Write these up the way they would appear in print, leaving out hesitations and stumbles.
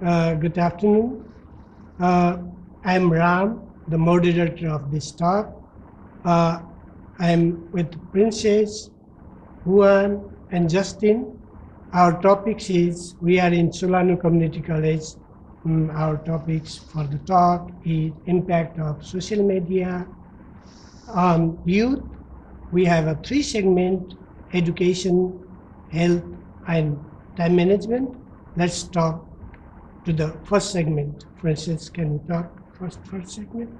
Good afternoon. Uh, I'm Ram, the moderator of this talk. Uh, I'm with Princess, Juan, and Justin. Our topics is we are in Solano Community College. Our topics for the talk is impact of social media on youth. We have a three segment: education, health, and time management. Let's talk to the first segment. Francis, can you talk first segment?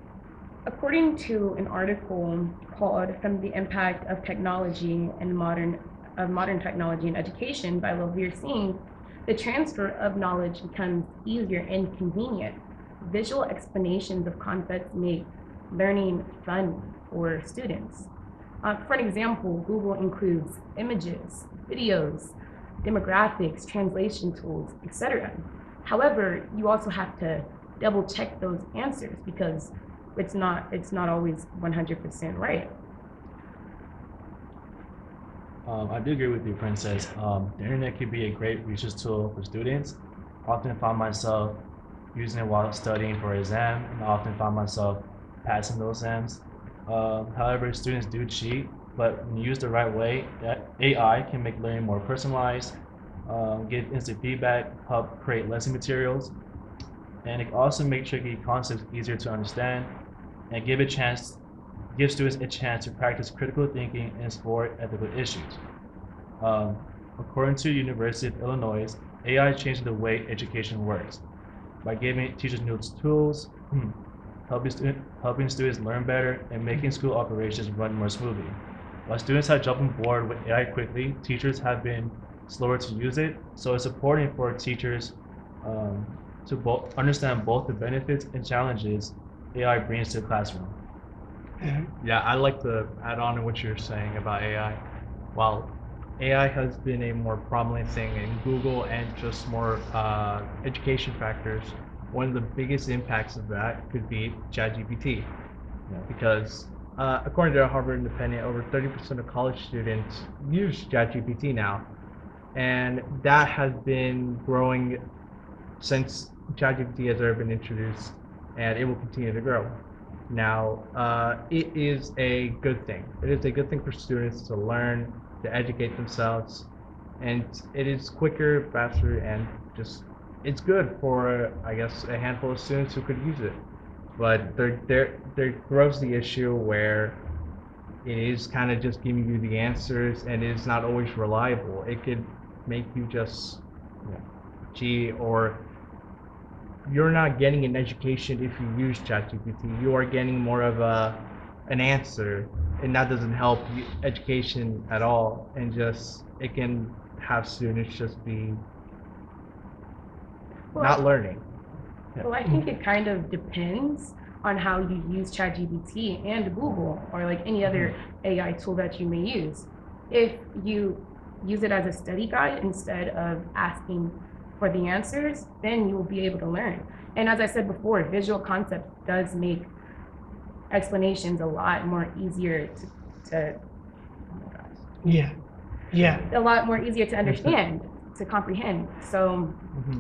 According to an article called "From the Impact of Technology and Modern Technology in Education" by Lovir Singh, the transfer of knowledge becomes easier and convenient. Visual explanations of concepts make learning fun for students. For an example, Google includes images, videos, demographics, translation tools, etc. However, you also have to double check those answers because it's not always 100% right. I do agree with you, Princess. The internet can be a great research tool for students. I often find myself using it while studying for an exam, and I often find myself passing those exams. However, students do cheat, but when used the right way, that AI can make learning more personalized, give instant feedback, help create lesson materials, and it can also make tricky concepts easier to understand, and give students a chance to practice critical thinking and explore ethical issues. Um, According to University of Illinois, AI is changing the way education works by giving teachers new tools, helping students learn better, and making school operations run more smoothly. While students have jumped on board with AI quickly, teachers have been slower to use it. So it's important for teachers um, to understand both the benefits and challenges AI brings to the classroom. Yeah, I'd like to add on to what you're saying about AI. While AI has been a more prominent thing in Google and just more education factors, one of the biggest impacts of that could be ChatGPT. Because according to Harvard Independent, over 30% of college students use ChatGPT now. And that has been growing since ChatGPT has ever been introduced, and it will continue to grow. Now, it is a good thing. It is a good thing for students to learn, to educate themselves, and it is quicker, faster, and just it's good for I guess a handful of students who could use it. But there grows the issue where it is kind of just giving you the answers, and it's not always reliable. It could make you just cheat, or you're not getting an education if you use ChatGPT. You are getting more of an answer, and that doesn't help education at all. And just it can have students just be Well, not learning. well, I think it kind of depends on how you use ChatGPT and Google or like any other AI tool that you may use. If you use it as a study guide instead of asking for the answers, then you will be able to learn. And as I said before, visual concept does make explanations a lot more easier to oh my gosh, Yeah, yeah, a lot more easier to understand, to comprehend. So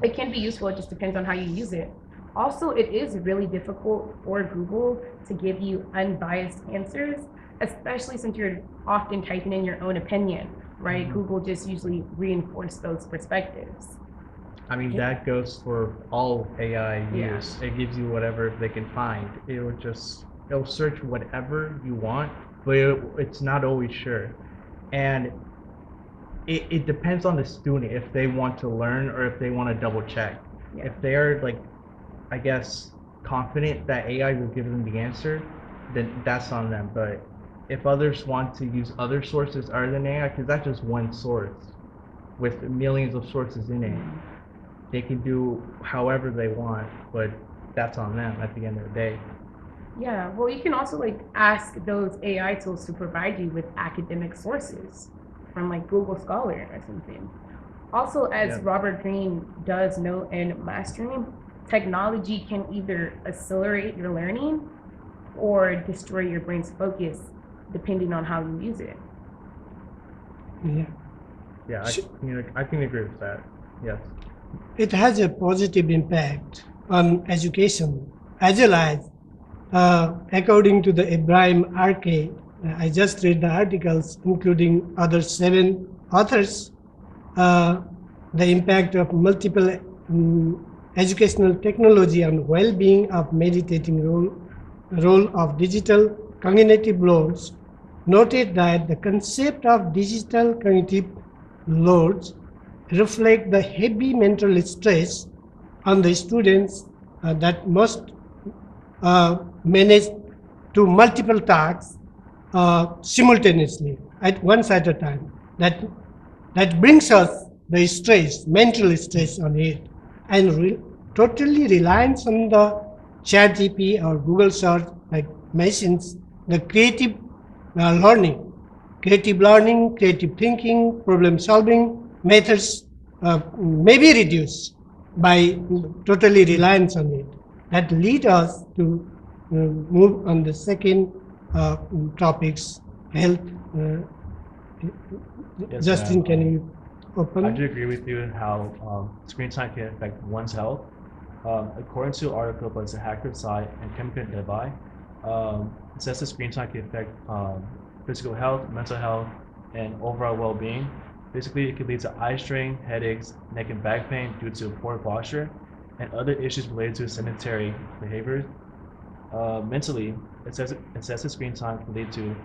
it can be useful. It just depends on how you use it. Also, it is really difficult for Google to give you unbiased answers, especially since you're often typing in your own opinion, right? Google just usually reinforce those perspectives. I mean, that goes for all AI Yeah. use. It gives you whatever they can find. It'll search whatever you want, but it's not always sure. And it depends on the student if they want to learn or if they want to double check. Yeah. If they are like, I guess, confident that AI will give them the answer, then that's on them. But if others want to use other sources other than AI, because that's just one source with millions of sources in it, they can do however they want, but that's on them at the end of the day. Yeah, well, you can also like ask those AI tools to provide you with academic sources from like Google Scholar or something. Also, as Yeah. Robert Greene does note in Mastering, technology can either accelerate your learning or destroy your brain's focus depending on how you use it. yeah. Yeah, I can agree with that. Yes. it has a positive impact on education as well as, according to the Ibrahim Arcade, I just read the articles, including other 7 authors, uh, the impact of multiple educational technology on well-being of meditating role of digital cognitive loads, noted that the concept of digital cognitive loads reflect the heavy mental stress on the students that must manage to multiple tasks simultaneously at once at a time. That brings us the stress, mental stress on it, and totally reliance on the chat GP or Google search, like mentions, the creative learning, creative thinking, problem solving methods may be reduced by totally reliance on it. That lead us to move on the second topics, health. Yes, Justin, ma'am. can you open? I do agree with you in how screen time can affect one's health. According to an article by the Hacker site and Chemical Nearby, it says that screen time can affect physical health, mental health, and overall well-being. Basically, it can lead to eye strain, headaches, neck and back pain due to poor posture, and other issues related to sedentary behaviors. Mentally, it says that screen time can lead to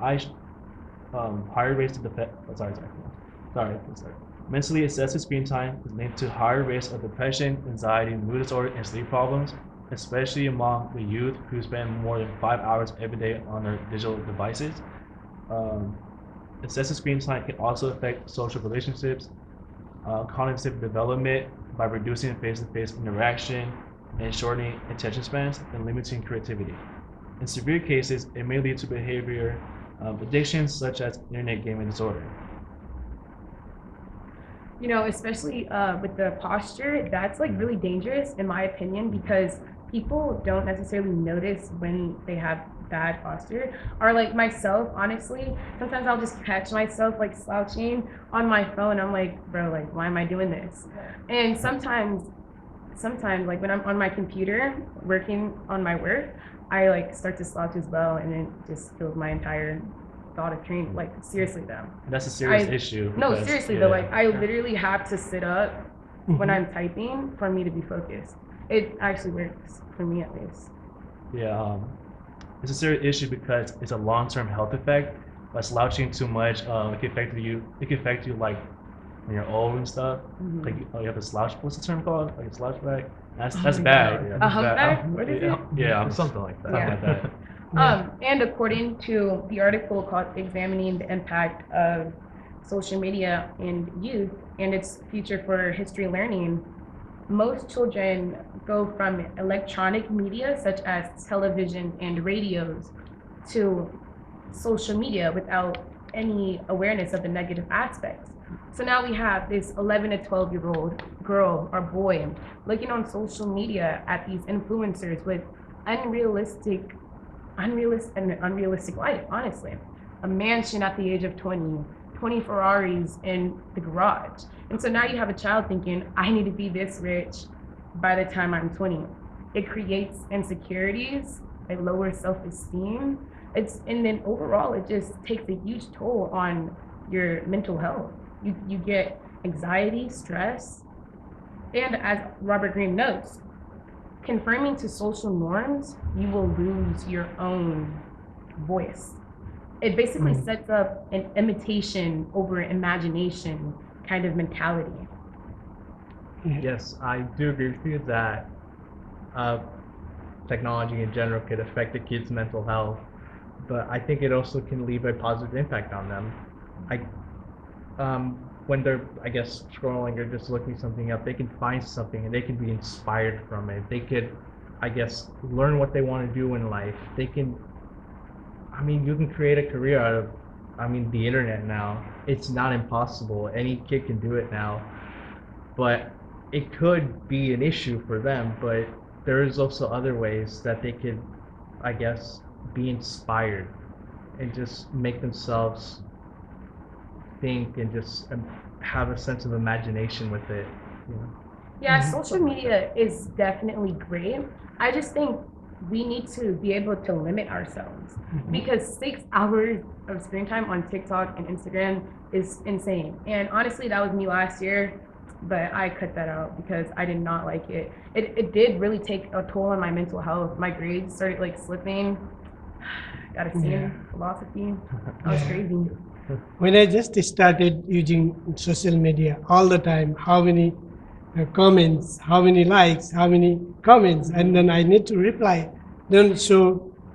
eye higher rates of sorry. Mentally, excessive screen time is linked to higher rates of depression, anxiety, mood disorder, and sleep problems, especially among the youth who spend more than 5 hours every day on their digital devices. Um, Excessive screen time can also affect social relationships, cognitive development by reducing face-to-face interaction and shortening attention spans and limiting creativity. In severe cases, it may lead to behavior addictions such as internet gaming disorder. Especially with the posture, that's like really dangerous in my opinion because people don't necessarily notice when they have bad posture. Or like myself, honestly, sometimes I'll just catch myself like slouching on my phone. I'm like, bro, like why am I doing this? And sometimes like when I'm on my computer working on my work, I like start to slouch as well, and it just kills my entire thought of training. Like seriously though. And that's a serious I- issue. No, because- seriously yeah. though, like I literally have to sit up when I'm typing for me to be focused. It actually works for me at least. Yeah, it's a serious issue because it's a long-term health effect. By slouching too much, it can affect you. It can affect you like when you're old and stuff. Mhm. Like you have a slouch. What's the term called? Like a slouch back. That's Oh that's my bad. God, yeah. That's A humpback? bad. What is yeah, it? Yeah, Something like that. something like that. And according to the article called Examining the Impact of Social Media and Youth and its Future for History Learning, most children go from electronic media such as television and radios to social media without any awareness of the negative aspects. So now we have this 11 to 12-year-old girl or boy looking on social media at these influencers with unrealistic life, honestly. A mansion at the age of 20 Ferraris in the garage. And so now you have a child thinking, I need to be this rich by the time I'm 20. It creates insecurities, a lower self-esteem. And then overall it just takes a huge toll on your mental health. You get anxiety, stress, and as Robert Greene notes, conforming to social norms, you will lose your own voice. It basically sets up an imitation over imagination kind of mentality. Yes, I do agree with you that uh, technology in general could affect a kid's mental health, but I think it also can leave a positive impact on them. When they're, I guess, scrolling or just looking something up, they can find something and they can be inspired from it. They could, I guess, learn what they want to do in life. They can, you can create a career out of, the internet now. It's not impossible. Any kid can do it now. But it could be an issue for them, but there is also other ways that they could, I guess, be inspired and just make themselves think and just have a sense of imagination with it. Yeah, Mhm. social media is definitely great. I just think we need to be able to limit ourselves because 6 hours of screen time on TikTok and Instagram is insane. And honestly, that was me last year, but I cut that out because I did not like it. It did really take a toll on my mental health. My grades started like slipping. Got a C Yeah. in philosophy. That was Yeah. crazy. When I just started using social media all the time, how many comments, how many likes, how many comments, and then I need to reply. Then so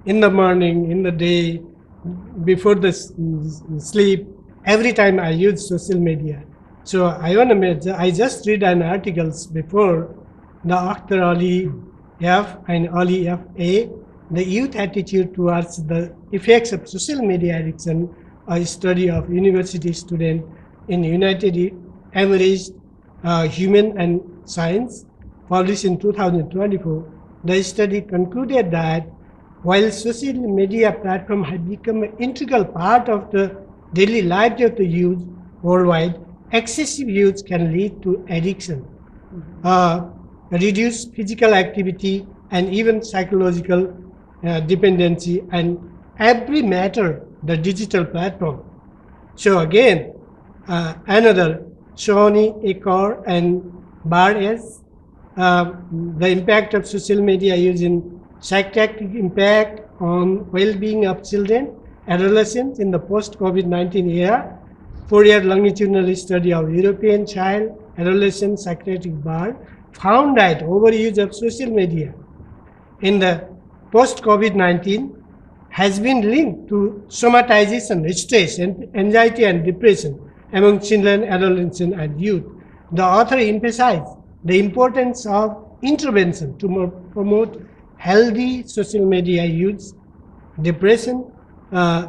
in the morning, in the day, before the sleep, every time I use social media. So I want to. I just read an articles before the Dr. Ali F and Ali F A, the youth attitude towards the effects of social media addiction, a study of university student in United Emirates Human and Science, published in 2024. The study concluded that while social media platforms have become an integral part of the daily life of the youth worldwide, excessive use can lead to addiction, uh, reduced physical activity, and even psychological dependency, and every matter the digital platform. So again, another Shawnee, Ekor, and Bar S, the impact of social media using psychiatric impact on well-being of children, adolescents in the post-COVID-19 era. 4-year longitudinal study of European child adolescent psychiatric bar found that overuse of social media in the post-COVID-19 has been linked to somatization, stress, and anxiety and depression among children, adolescents, and youth. The author emphasized the importance of intervention to promote healthy social media use, depression, uh,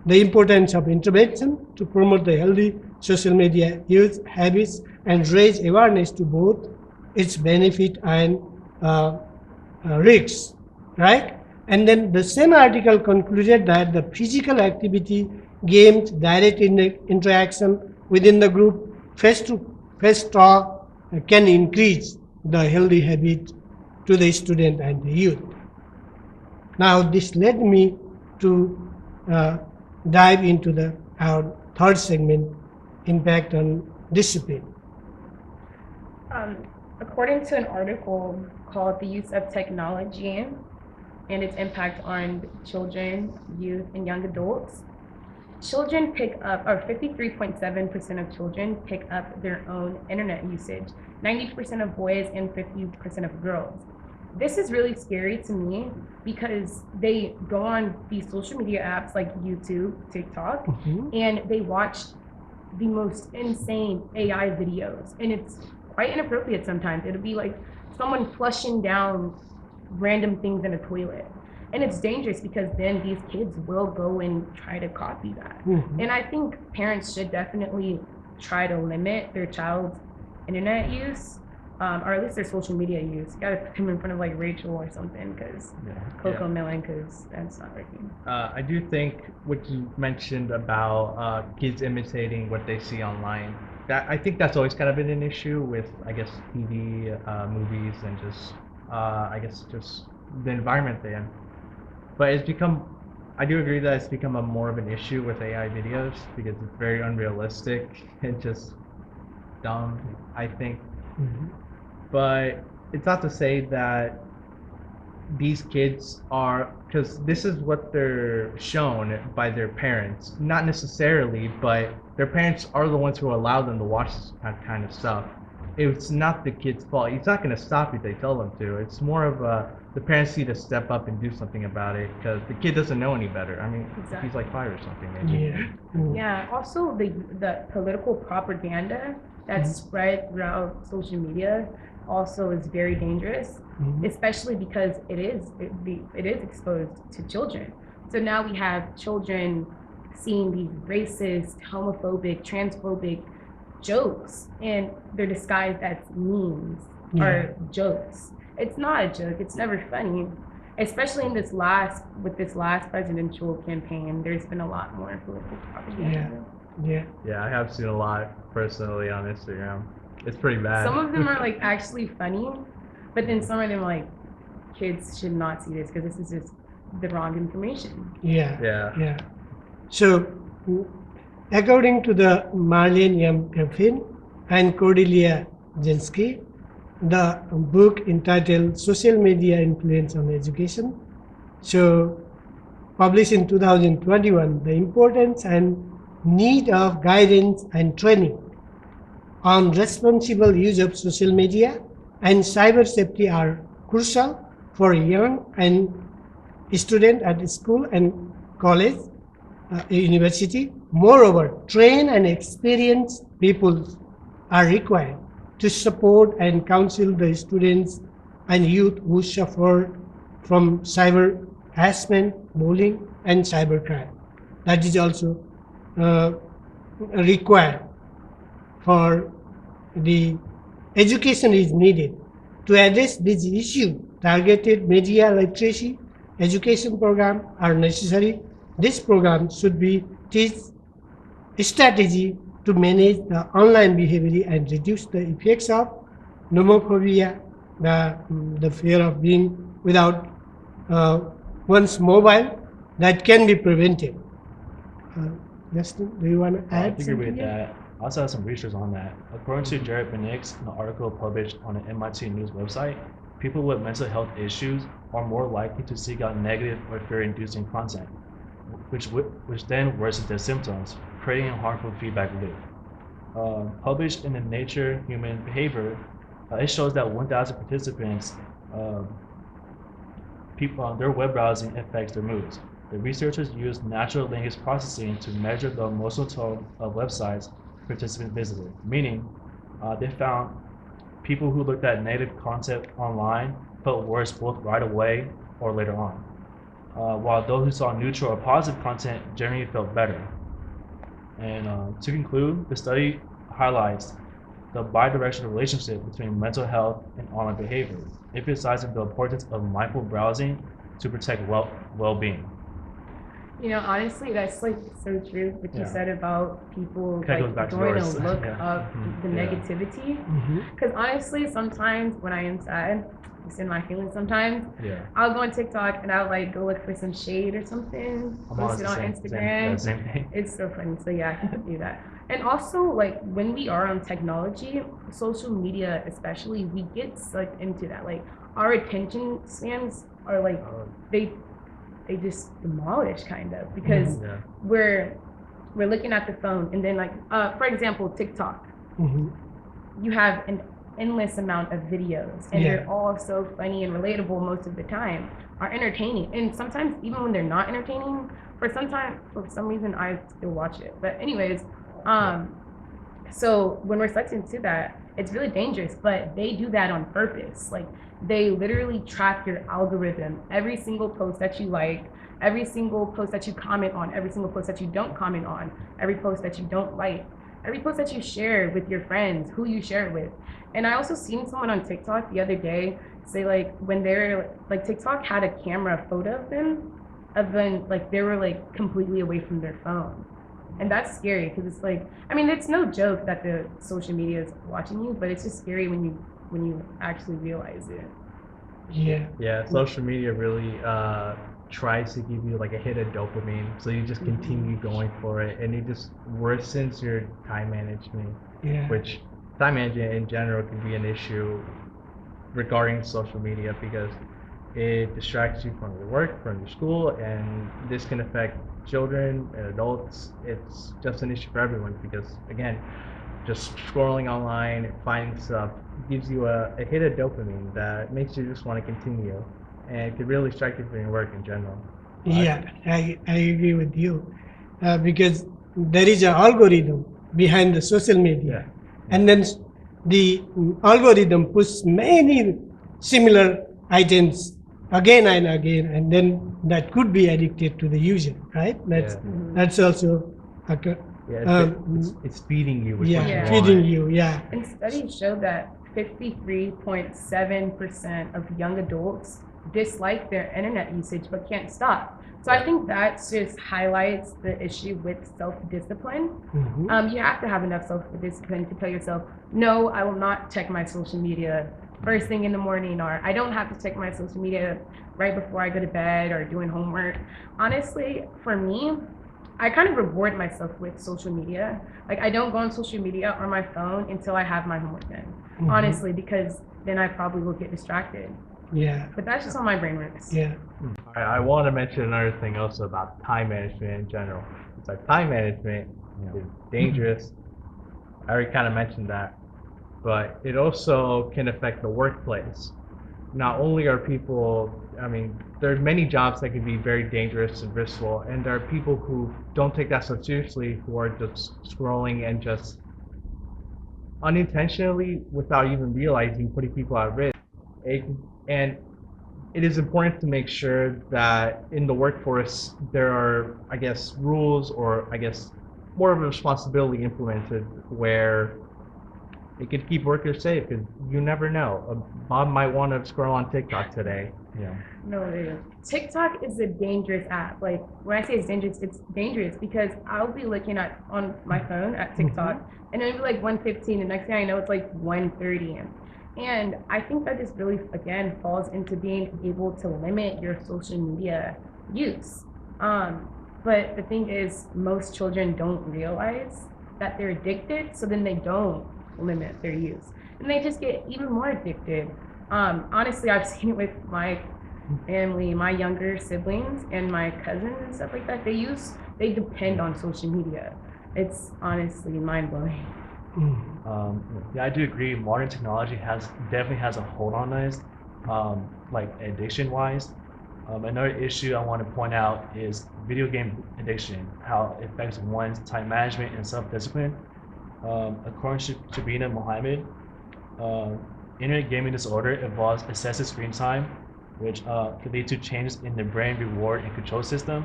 the importance of intervention to promote the healthy social media use habits and raise awareness to both its benefit and risks, right? And then the same article concluded that the physical activity, games, direct interaction within the group, face-to-face talk can increase the healthy habit to the student and the youth. Now, this led me to dive into our third segment, impact on discipline. According to an article called The Use of Technology and Its Impact on Children, Youth, and Young Adults, children pick up, or 53.7% of children pick up their own internet usage, 90% of boys and 50% of girls. This is really scary to me because they go on these social media apps like YouTube, TikTok, and they watch the most insane AI videos. And it's quite inappropriate sometimes. It'll be like someone flushing down random things in a toilet. And it's dangerous because then these kids will go and try to copy that. And I think parents should definitely try to limit their child's internet use, or at least their social media use. You gotta put them in front of like Rachel or something, because Coco Melon, because that's not working. I do think what you mentioned about kids imitating what they see online, that I think that's always kind of been an issue with, I guess, TV, movies, and just, I guess, just the environment they're in. But it's become, I do agree that it's become a more of an issue with AI videos because it's very unrealistic and just dumb, I think. But it's not to say that these kids are, because this is what they're shown by their parents, not necessarily, but their parents are the ones who allow them to watch this kind of stuff. It's not the kid's fault. He's not going to stop if they tell them to. It's more of the parents need to step up and do something about it because the kid doesn't know any better. I mean, Exactly. he's like 5 or something, maybe. Yeah, also the political propaganda that's spread throughout social media also is very dangerous, especially because it is exposed to children. So now we have children seeing these racist, homophobic, transphobic jokes, and they're disguised as memes or jokes. It's not a joke. It's never funny. Especially in this last presidential campaign, there's been a lot more political propaganda. Yeah. Yeah, I have seen a lot personally on Instagram. It's pretty bad. Some of them are like actually funny, but then some of them like kids should not see this because this is just the wrong information. Yeah. So, according to the Marlene M. Griffin and Cordelia Jensky, the book entitled Social Media Influence on Education, so published in 2021, the importance and need of guidance and training on responsible use of social media and cyber safety are crucial for young and student at school and college, university. Moreover, trained and experienced people are required to support and counsel the students and youth who suffer from cyber harassment, bullying, and cybercrime. That is also required for the education is needed to address this issue. Targeted media literacy education program are necessary. This program should be teach strategy to manage the online behavior and reduce the effects of nomophobia, the fear of being without one's mobile, that can be prevented. Justin, do you want to I add agree something? with that. I also have some research on that. According to Jared Benix, in an article published on the MIT News website, people with mental health issues are more likely to seek out negative or fear-inducing content, which then worsens their symptoms, creating a harmful feedback loop. Published in the Nature Human Behavior, it shows that 1,000 participants, their web browsing affects their moods. The researchers used natural language processing to measure the emotional tone of websites participants visited, meaning they found people who looked at negative content online felt worse both right away or later on, while those who saw neutral or positive content generally felt better. And to conclude, the study highlights the bidirectional relationship between mental health and online behavior, emphasizing the importance of mindful browsing to protect well-being. You know, honestly, that's like so true what you Yeah. said about people Kinda goes back like to going to yours. look Yeah. up the Yeah. negativity. Mhm. Because honestly, sometimes when I am sad, just in my feelings sometimes, Yeah. I'll go on TikTok and I'll like go look for some shade or something, I'm post it on honestly Instagram. same thing. It's so funny. So yeah, I can do that. And also, like when we are on technology, social media especially, we get sucked into that. Like our attention spans are like they just demolish kind of because Yeah. we're looking at the phone and then like for example TikTok, Mhm. you have an endless amount of videos and Yeah. they're all so funny and relatable most of the time, are entertaining, and sometimes even when they're not entertaining, for some reason I still watch it. But anyways, so when we're sucked into that, it's really dangerous, but they do that on purpose. Like they literally track your algorithm, every single post that you like, every single post that you comment on, every single post that you don't comment on, every post that you don't like, every post that you share with your friends, who you share it with. And I also seen someone on TikTok the other day say like when they're like TikTok had a camera photo of them, like they were like completely away from their phone. And that's scary because it's like, I mean, it's no joke that the social media is watching you, but it's just scary when you actually realize it. Yeah. Yeah, social media really tries to give you like a hit of dopamine, so you just continue going for it, and it just worsens your time management, Yeah. which time management in general can be an issue regarding social media because it distracts you from your work, from your school, and this can affect children and adults. It's just an issue for everyone because, again, just scrolling online, finding stuff gives you a hit of dopamine that makes you just want to continue, and it could really distract you from your work in general. Yeah, I agree with you because there is an algorithm behind the social media, and then the algorithm puts many similar items again and again, and then that could be addicted to the user, right? That's also a, It's feeding you with yeah, what you feeding want. you, yeah. And studies show that 53.7% of young adults dislike their internet usage but can't stop. So I think that just highlights the issue with self-discipline. Mhm. You have to have enough self-discipline to tell yourself, no, I will not check my social media first thing in the morning, or I don't have to check my social media right before I go to bed or doing homework. Honestly, for me, I kind of reward myself with social media. Like, I don't go on social media or my phone until I have my homework done. Mhm. Honestly, because then I probably will get distracted. Yeah. But that's just how my brain works. Yeah. I want to mention another thing also about time management in general. It's like time management is dangerous. I already kind of mentioned that, but it also can affect the workplace. Not only are people, I mean, there are many jobs that can be very dangerous and risky, and there are people who don't take that so seriously, who are just scrolling and just unintentionally, without even realizing, putting people at risk. It, and it is important to make sure that in the workforce there are, I guess, rules, or I guess more of a responsibility implemented where it could keep workers safe, because you never know. Bob might want to scroll on TikTok today. Yeah. No, it is. TikTok is a dangerous app. Like, when I say it's dangerous because I'll be looking at on my phone at TikTok and it'll be like 1:15. The next thing I know, it's like 1:30. And I think that just really, again, falls into being able to limit your social media use. But the thing is, most children don't realize that they're addicted, so then they don't limit their use. And they just get even more addicted. Honestly, I've seen it with my family, my younger siblings and my cousins and stuff like that. They depend on social media. It's honestly mind blowing. Yeah, I do agree. Modern technology definitely has a hold on us, like addiction wise. Another issue I want to point out is video game addiction, how it affects one's time management and self-discipline. According to Shabina Mohammed, internet gaming disorder involves excessive screen time, which could lead to changes in the brain reward and control system,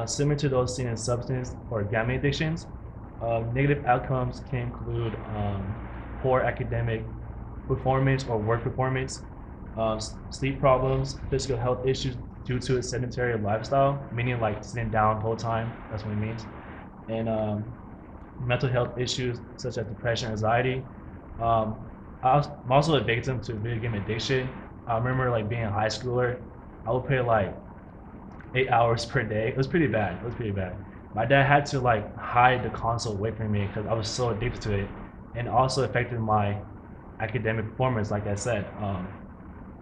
similar to those seen in substance or gambling addictions. Negative outcomes can include poor academic performance or work performance, sleep problems, physical health issues due to a sedentary lifestyle, meaning like sitting down the whole time. That's what it means, and mental health issues such as depression, anxiety. I'm also a victim to video game addiction. I remember like being a high schooler, I would play like 8 hours per day. It was pretty bad. It was pretty bad. My dad had to like hide the console away from me because I was so addicted to it, and also affected my academic performance, like I said.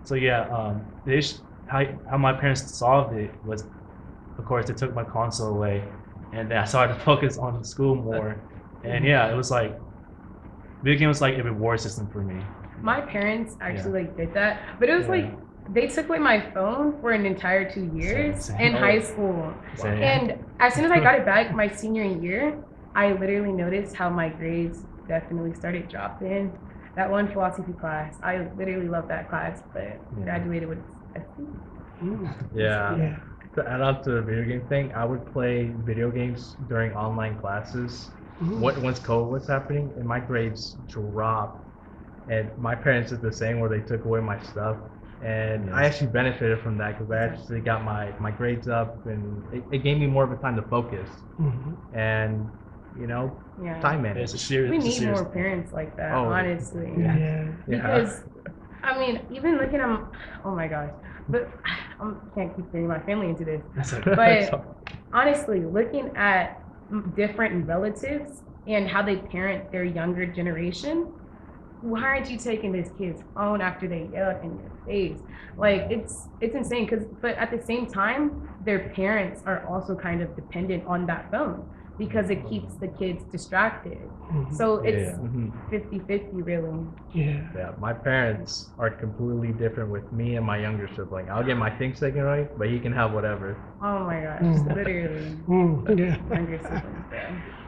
So yeah, how my parents solved it was, of course, they took my console away, and then I started to focus on school more. And yeah, it was like video game was like a reward system for me. My parents actually like did that, but it was like they took away my phone for an entire 2 years Same. in high school. Same. And as soon as I got it back my senior year, I literally noticed how my grades definitely started dropping. That one philosophy class, I literally loved that class, but graduated with a C. Yeah. Yeah. To add on to the video game thing, I would play video games during online classes. Once COVID was happening, and my grades dropped. And my parents did the same, where they took away my stuff. And I actually benefited from that, because I actually got my grades up, and it gave me more of a time to focus. And, you know, Yeah. time It's management. a serious. We it's a need serious more parents like that, Oh. honestly. Yeah. Because, I mean, even looking at, oh my gosh, but I can't keep bringing my family into this. That's okay. But honestly, looking at different relatives and how they parent their younger generation, why aren't you taking this kid's phone after they yell in your face? Like, it's insane. But at the same time, their parents are also kind of dependent on that phone because it keeps the kids distracted. So it's 50-50 really. Yeah. Yeah, my parents are completely different with me and my younger sibling. I'll get my things taken away, but he can have whatever. Oh my gosh, literally. Yeah. Younger siblings,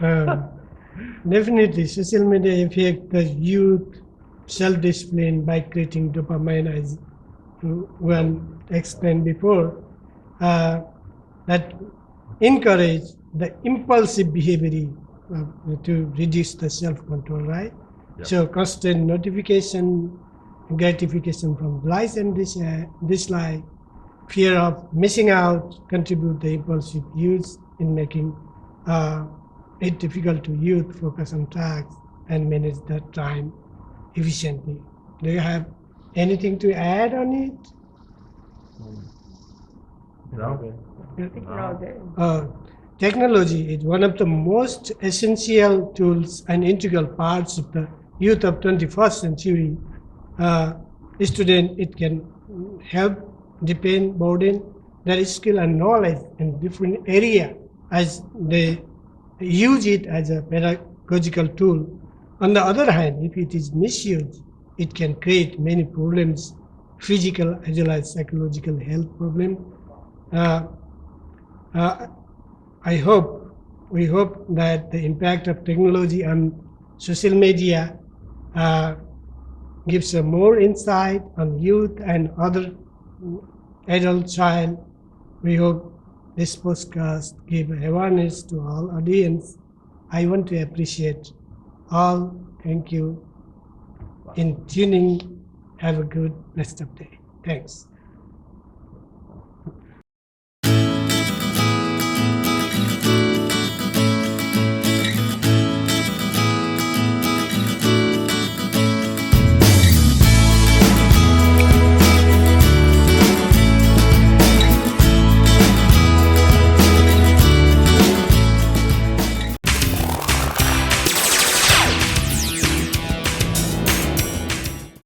yeah. Definitely, social media affect the youth self-discipline by creating dopamine, as one explained before, that encourage the impulsive behavior to reduce the self-control, right? Yep. So constant notification, gratification from likes and dislike, fear of missing out contribute the impulsive use in making it difficult to youth focus on tasks and manage their time efficiently. Do you have anything to add on it? No? I think we're all good. Technology is one of the most essential tools and integral parts of the youth of 21st century. Student, it can help deepen, broaden their skill and knowledge in different area as they use it as a pedagogical tool. On the other hand, if it is misused, it can create many problems, physical as well as psychological health problems. We hope that the impact of technology on social media gives a more insight on youth and other adult child. We hope this podcast give awareness to all audience. I want to appreciate all. Thank you in tuning. Have a good rest of day. Thanks.